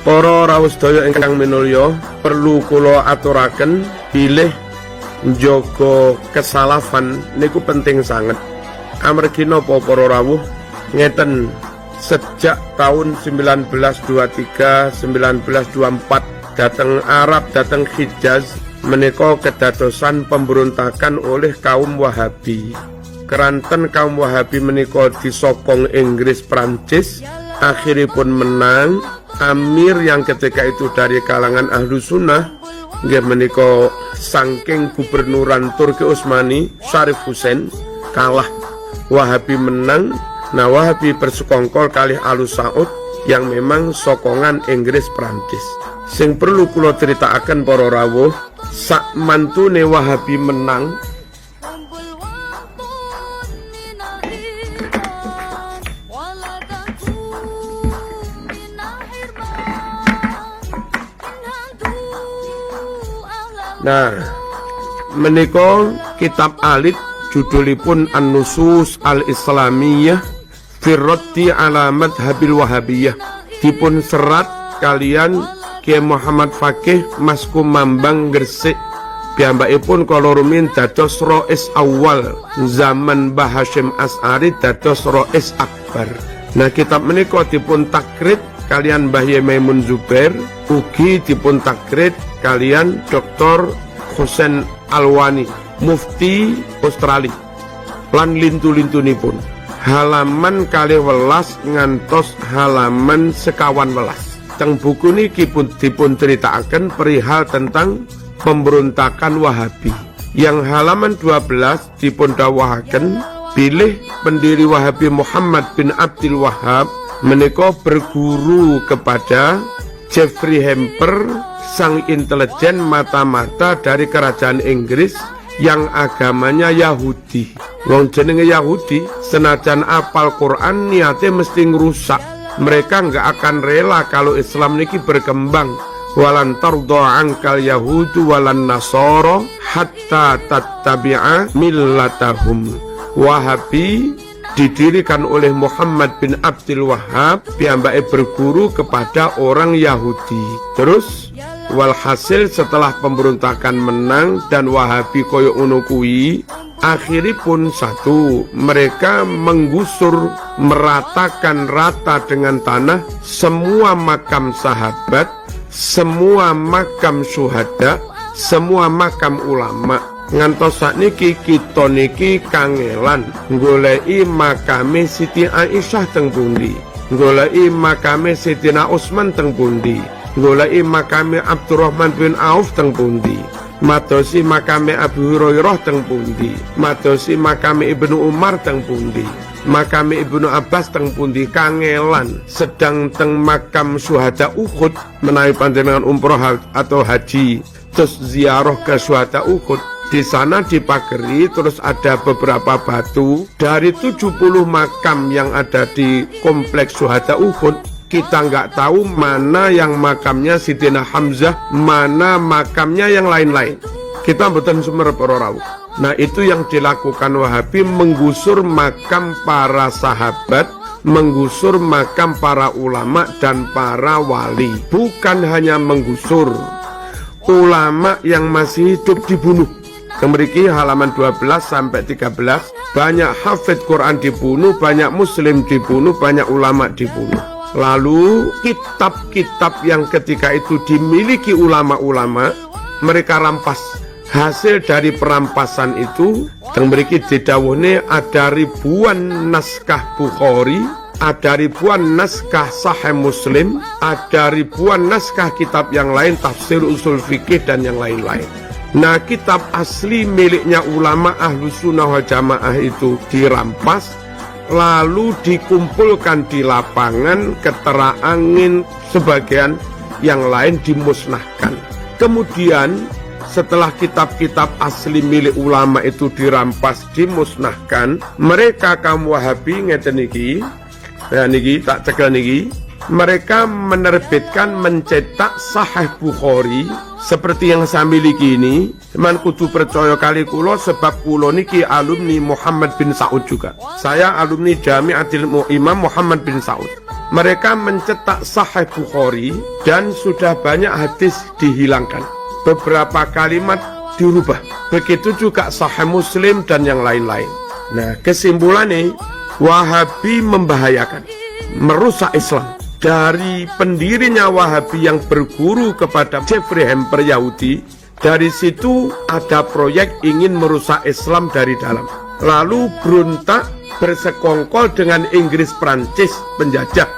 Para rawuh sedaya ingkang minulya, perlu kula aturaken bilih njaga kesalafan niku penting sanget. Amargi napa para rawuh? Ngeten, sejak tahun 1923, 1924 dateng Arab, dateng Hijaz menika kedadosan pemberontakan oleh kaum Wahabi. Keranten kaum Wahabi menika disokong Inggris, Prancis, akhiripun menang. Amir yang ketika itu dari kalangan ahlu sunnah, nggih menika saking gubernuran Turki Utsmani Syarif Hussein kalah, Wahabi menang. Nah, Wahabi bersekongkol kalih Alu Saud yang memang sokongan Inggris, Prancis. Sing perlu kula critakaken para rawuh, sak mantune Wahabi menang Nah, menika kitab alit judulipun An-Nusus Al-Islamiyah fi Raddi ala Madhabil Wahabiyah, dipun serat kalian Kiai Muhammad Fakih Mas Kumambang Gresik. Piyambakipun kala rumiyin dados rais awal zaman Mbah Hasyim As'ari, dados rais akbar. Nah, kitab menika dipun takrit kalian Mbah Maimun Zubair, ugi dipun takrit kalian Dr. Hussein Alwani, Mufti Australia, lan lintu-lintunipun halaman 12 ngantos halaman 51. Teng buku niki pun dipun critakaken perihal tentang pemberontakan Wahabi. Yang halaman 12 dipun dawuhaken bilih pendiri Wahabi Muhammad bin Abdul Wahhab menika berguru kepada Jeffrey Hamper, sang intelijen mata-mata dari kerajaan Inggris yang agamanya Yahudi. Wong jenenge Yahudi senajan apal Quran niate mesti ngerusak. Mereka nggak akan rela kalau Islam niki berkembang. Walan tardha ankal yahudu walan nasara hatta tattabi'a millatahum. Wahabi didirikan oleh Muhammad bin Abdul Wahhab, piyambake berguru kepada orang Yahudi. Terus walhasil setelah pemberontakan menang dan Wahabi koyo ngono kuwi, akhiripun satu, mereka menggusur, meratakan rata dengan tanah semua makam sahabat, semua makam syuhada, semua makam ulama. Ngantos sakniki kita niki kangelan goleki makame Siti Aisyah teng pundi, goleki makame Sidina Utsman teng pundi, goleki makame Abdurrahman bin Auf teng pundi, madosi makame Abu Hurairah teng pundi, madosi makame Ibnu Umar teng pundi, makame Ibnu Abbas teng pundi. Kangelan sedang teng makam syuhada Uhud menawi panjenengan umroh atau haji terus ziarah ke syuhada Uhud. Di sana dipageri, terus ada beberapa batu dari 70 makam yang ada di kompleks syuhada Uhud. Kita nggak tahu mana yang makamnya Sidina Hamzah, mana makamnya yang lain-lain. Kita mboten sumer para rawuh. Nah, itu yang dilakukan Wahabi, menggusur makam para sahabat, menggusur makam para ulama dan para wali. Bukan hanya menggusur, ulama yang masih hidup dibunuh. Memiliki halaman 12 sampai 13, banyak hafid Quran dibunuh, banyak muslim dibunuh, banyak ulama dibunuh. Lalu kitab-kitab yang ketika itu dimiliki ulama-ulama mereka rampas. Hasil dari perampasan itu memiliki didawuhne ada ribuan naskah Bukhari, ada ribuan naskah Sahih Muslim, ada ribuan naskah kitab yang lain, tafsir, usul fikih dan yang lain-lain. Nah, kitab asli miliknya ulama ahlu sunnah wal jamaah itu dirampas, lalu dikumpulkan di lapangan, keterangin, sebagian yang lain dimusnahkan. Kemudian setelah kitab-kitab asli milik ulama itu dirampas, dimusnahkan, mereka kaum Wahabi ngeten niki, ya niki tak cekel niki, mereka menerbitkan, mencetak Sahih Bukhari seperti yang saya miliki ini. Cuman kudu percaya kali kulo, sebab kulo niki alumni Muhammad bin Saud juga. Saya alumni Jami'atil Imam Muhammad bin Saud. mereka mencetak Sahih Bukhari dan sudah banyak hadis dihilangkan. Beberapa kalimat dirubah. Begitu juga Sahih Muslim dan yang lain-lain. Nah, kesimpulannya, Wahabi membahayakan, merusak Islam. Dari pendirinya Wahabi yang berguru kepada Jeffrey Hamper Yahudi, dari situ ada proyek ingin merusak Islam dari dalam. Lalu berontak, bersekongkol dengan Inggris Prancis penjajah.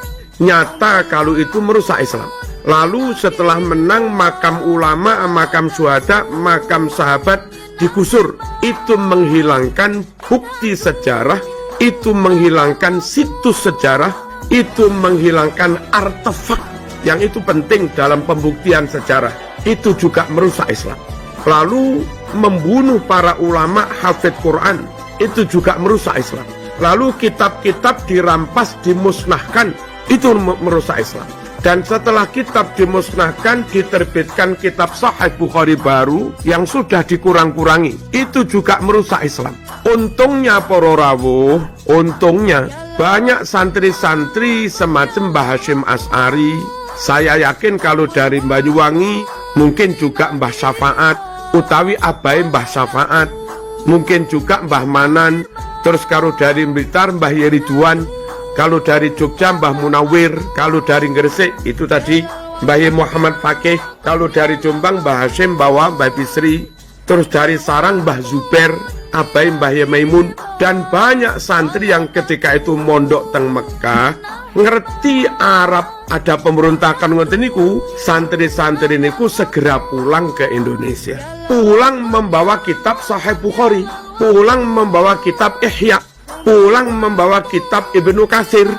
Nyata kalau itu merusak Islam. Lalu setelah menang, makam ulama, makam syuhada, makam sahabat digusur. Itu menghilangkan bukti sejarah, itu menghilangkan situs sejarah, itu menghilangkan artefak yang itu penting dalam pembuktian sejarah. Itu juga merusak Islam. Lalu membunuh para ulama hafidz Quran, itu juga merusak Islam. Lalu kitab-kitab dirampas, dimusnahkan, itu merusak Islam. Dan setelah kitab dimusnahkan, diterbitkan kitab Sahih Bukhari baru yang sudah dikurang-kurangi, itu juga merusak Islam. Untungnya para rawuh, untungnya banyak santri-santri semacam Mbah Hasyim Asy'ari. Saya yakin kalau dari Banyuwangi mungkin juga Mbah Syafaat, utawi abai Mbah Syafaat, mungkin juga Mbah Manan. Terus kalau dari Blitar Mbah Yeriduan, kalau dari Jogja Mbah Munawir, kalau dari Gresik itu tadi Mbah Muhammad Fakih, kalau dari Jombang Mbah Hasyim Bawa, Mbah Bisri, terus dari Sarang Mbah Zubair, abai Mbah Maimun, dan banyak santri yang ketika itu mondok teng Mekah, ngerti Arab ada pemberontakan ngoten niku, santri-santri niku segera pulang ke Indonesia. Pulang membawa kitab Sahih Bukhari, pulang membawa kitab Ihya, pulang membawa kitab Ibnu Katsir,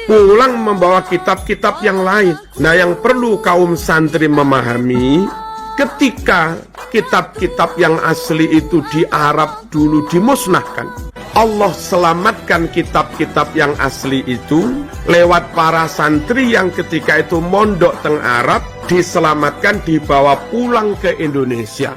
pulang membawa kitab-kitab yang lain. Nah, yang perlu kaum santri memahami, ketika kitab-kitab yang asli itu di Arab dulu dimusnahkan, Allah selamatkan kitab-kitab yang asli itu lewat para santri yang ketika itu mondok teng Arab, diselamatkan, dibawa pulang ke Indonesia.